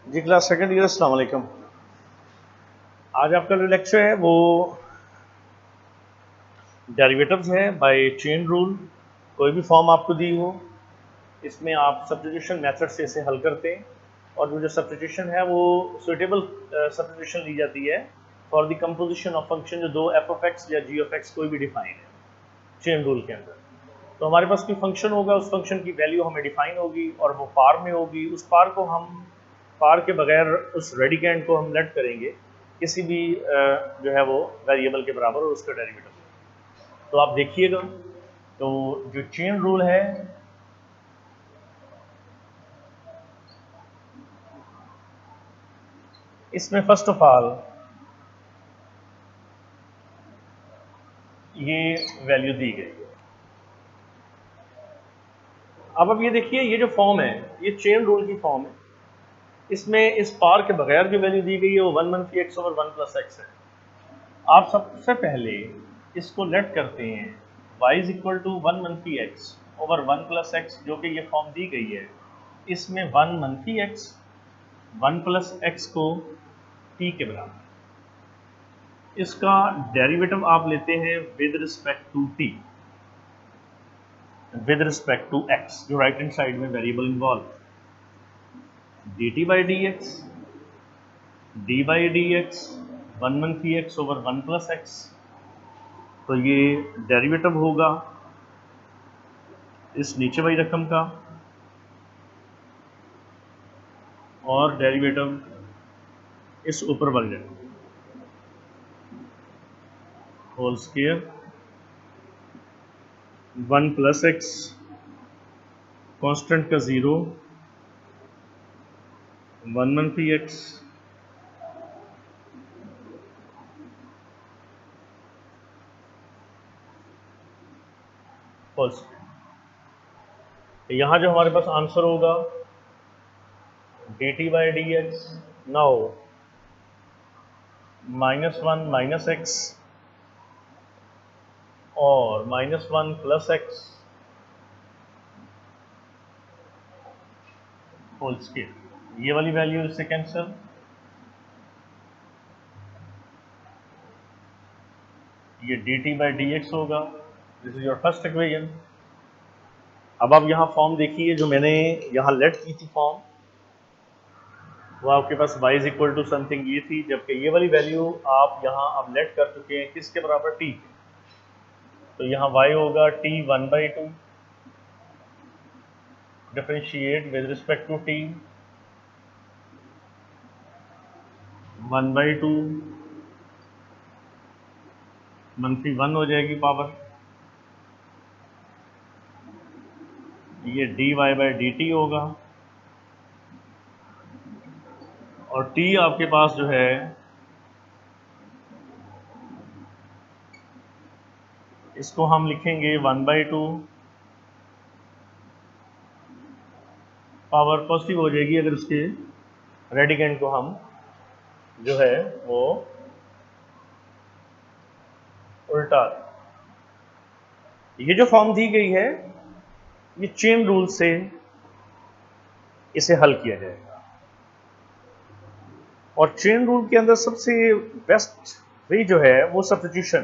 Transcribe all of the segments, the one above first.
जी class second year, अस्सलाम वालेकुम। आज आपका जो लेक्चर है वो डेरिवेटिव्स है बाय चेन रूल। कोई भी फॉर्म आपको दी हो, इसमें आप सब्स्टिट्यूशन मेथड से इसे हल करते हैं और जो सब्स्टिट्यूशन है वो सुइटेबल सब्स्टिट्यूशन ली जाती है for the composition of function जो दो एफ ऑफ एक्स या जी ऑफ एक्स कोई भी डिफाइन है चेन रूल के अंदर। तो हमारे पास कोई फंक्शन होगा, उस फंक्शन की वैल्यू हमें डिफाइन होगी और वो पार में होगी। उस पार को हम पार के बगैर उस रेडिकेंड को हम लेट करेंगे किसी भी जो है वो वेरिएबल के बराबर और उसका डेरिवेटिव। तो आप देखिएगा, तो जो चेन रूल है इसमें फर्स्ट ऑफ ऑल ये वैल्यू दी गई है। अब ये देखिए, ये जो फॉर्म है ये चेन रूल की फॉर्म है। इसमें इस पार के बगैर जो वैल्यू दी गई है वो 1 - x ओवर 1 + x है। आप सबसे पहले इसको लेट करते हैं y = 1 - x ओवर 1 + x, जो कि ये फॉर्म दी गई है। इसमें 1 - x 1 + x को t के बराबर, इसका डेरिवेटिव आप लेते हैं with respect to t, with respect to x, जो राइट हैंड साइड में variable involve, dt/dx d/dx 1 - x over 1 + x। तो ये डेरिवेटिव होगा इस नीचे वाली रकम का और डेरिवेटिव इस ऊपर वाली रकम होल स्क्वायर 1 + x कांस्टेंट का 0 1 - x होल स्क्वायर। यहाँ जो हमारे पास आंसर होगा dt/dx नाउ -1 - x और -1 + x होल स्क्वायर। ये वाली वैल्यू इससे कैंसिल, ये dt/dx होगा। This is your first equation. अब आप यहाँ फॉर्म देखिए, जो मैंने यहाँ लेट की थी फॉर्म, वो आपके पास y = समथिंग ये थी, जबकि ये वाली वैल्यू आप यहाँ अब लेट कर चुके हैं किसके बराबर, t। तो यहाँ y होगा t 1/2, differentiate with respect to t 1/2 -1 हो जाएगी पावर, ये dy/dt होगा और t आपके पास जो है इसको हम लिखेंगे 1/2, पावर पॉजिटिव हो जाएगी अगर उसके रेडिकेंड को हम जो है वो उल्टा। ये जो फॉर्म दी गई है ये चेन रूल से इसे हल किया जाएगा और चेन रूल के अंदर सबसे बेस्ट वे जो है वो सब्स्टिट्यूशन।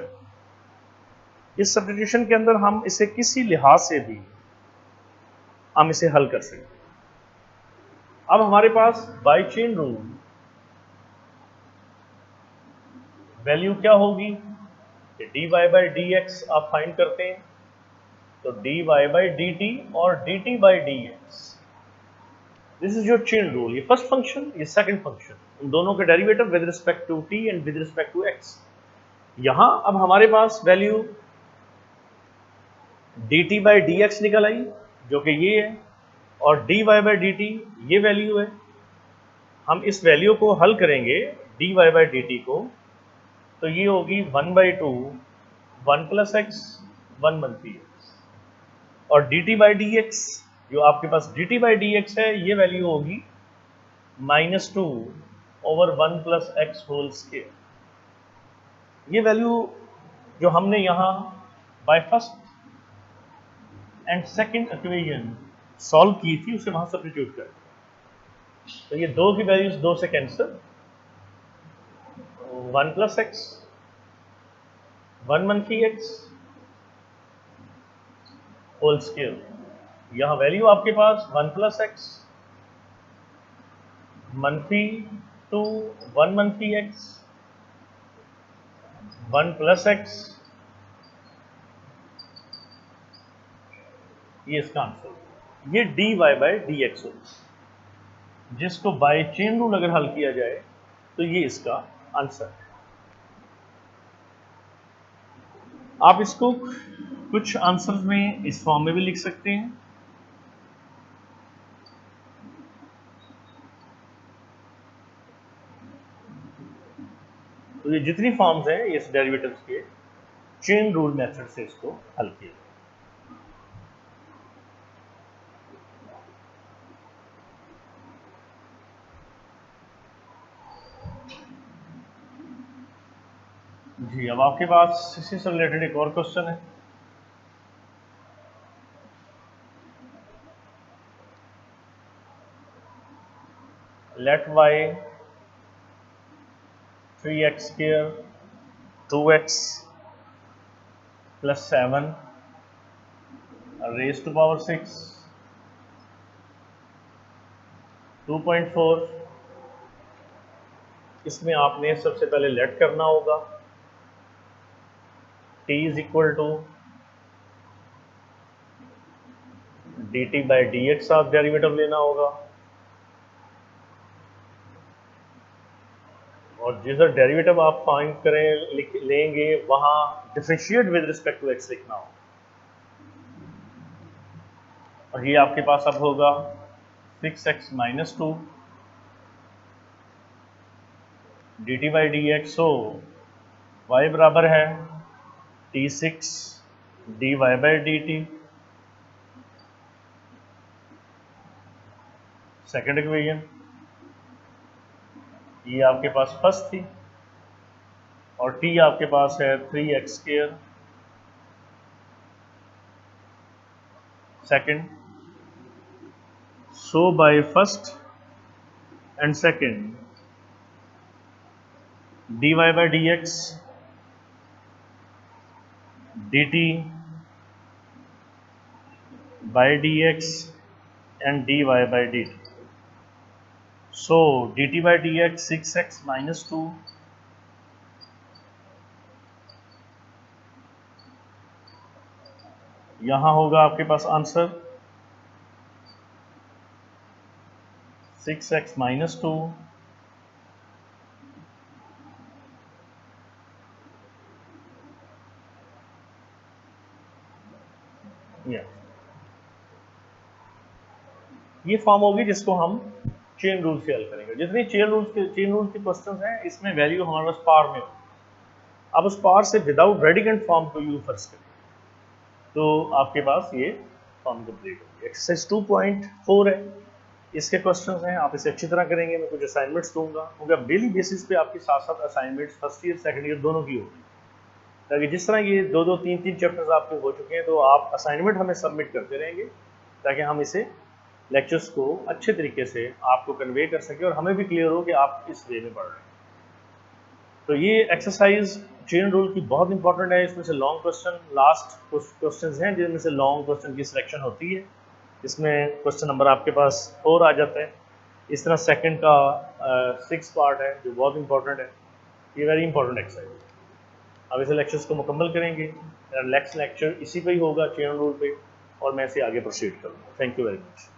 इस सब्स्टिट्यूशन के अंदर हम इसे किसी लिहाज से भी हम इसे हल कर सकते हैं। अब हमारे पास बाय चेन रूल वैल्यू क्या होगी, dy/dx आप फाइंड करते हैं, तो dy/dt और dt/dx, this is your chain rule. ये फर्स्ट फंक्शन, ये सेकंड फंक्शन, उन दोनों के derivative with respect to t and with respect to x। यहां अब हमारे पास वैल्यू dt/dx निकल आई, जो कि ये है, और dy/dt ये वैल्यू है। हम इस वैल्यू को हल करेंगे dy/dt को, तो ये होगी 1/2 1 + x 1 - x, और dt/dx जो आपके पास dt/dx है ये वैल्यू होगी -2 ओवर 1 + x होल स्क्वायर। ये वैल्यू जो हमने यहाँ by first and second equation solve की थी उसे वहां सब्स्टिट्यूट कर। तो ये 2 की वैल्यूज 2 से कैंसिल, 1 प्लस एक्स, 1 मनफी एक्स होल स्क्वायर। यहाँ वैल्यू आपके पास 1 प्लस एक्स मनफी 2 1 मनफी एक्स 1 प्लस एक्स, ये इसका आंसर। ये dy बाय dx होगा, जिसको बाय चेन रूल अगर हल किया जाए तो ये इसका आंसर है। आप इसको कुछ आंसर में इस फॉर्म में भी लिख सकते हैं। तो ये जितनी फॉर्म्स हैं इस डेरिवेटिव्स के, चेन रूल मेथड से इसको हल किया। जी, अब आपके पास इसी से रिलेटेड एक और क्वेश्चन है। Let y 3x square 2x plus 7 raised to power 6 2.4। इसमें आपने सबसे पहले लेट करना होगा t is equal to dt by dx, आप डेरिवेटिव लेना होगा, और जिस डेरिवेटिव आप फाइंड करें लेंगे वहां differentiate with respect to x लिखना होगा। और ये आपके पास अब होगा 6x minus 2 dt by dx, so y बराबर है t6 dy by dt। Second equation ये आपके पास फर्स्ट थी, और t आपके पास है 3x square second. So by first and second dy by dx dt by dx and dy by dt. So dt by dx 6x minus 2 यहाँ होगा आपके पास answer 6x minus 2 ये फॉर्म होगी जिसको हम चेन रूल से हल करेंगे। जितनी चेन रूल के क्वेश्चंस हैं इसमें वैल्यू हमारे पास पार में होगी। अब उस पार से विदाउट रेडिकेंट फॉर्म को यूज फर्स्ट करें तो आपके पास ये फॉर्म कंप्लीट होगी। एक्सरसाइज 2.4 है, इसके क्वेश्चंस हैं, आप इसे अच्छी तरह करेंगे। मैं कुछ असाइनमेंट्स दूंगा क्योंकि अब डेली बेसिस पे आपके साथ साथ assignments first year second year दोनों की होगी, ताकि जिस तरह ये 2-2 3-3 चैप्टर्स आपके हो चुके हैं तो आप असाइनमेंट हमें सबमिट करते रहेंगे, ताकि हम इसे लेक्चर्स को अच्छे तरीके से आपको कन्वे कर सके और हमें भी क्लियर हो कि आप इस वे में पढ़ रहे हैं। तो ये एक्सरसाइज चेन रूल की बहुत इंपॉर्टेंट है। इसमें से लॉन्ग क्वेश्चन लास्ट कुछ क्वेश्चंस हैं जिनमें से लॉन्ग क्वेश्चन की सिलेक्शन होती है। इसमें क्वेश्चन नंबर आपके पास 4 आ जाता है। इस तरह सेकंड का 6 पार्ट है जो बहुत इंपॉर्टेंट है। ये वेरी इंपॉर्टेंट एक्सरसाइज। अब इसे लेक्चर्स को मुकम्मल करेंगे। नेक्स्ट लेक्चर इसी पे ही होगा, चेन रूल पे, और मैं इसे आगे प्रोसीड करूँगा। Thank you very much.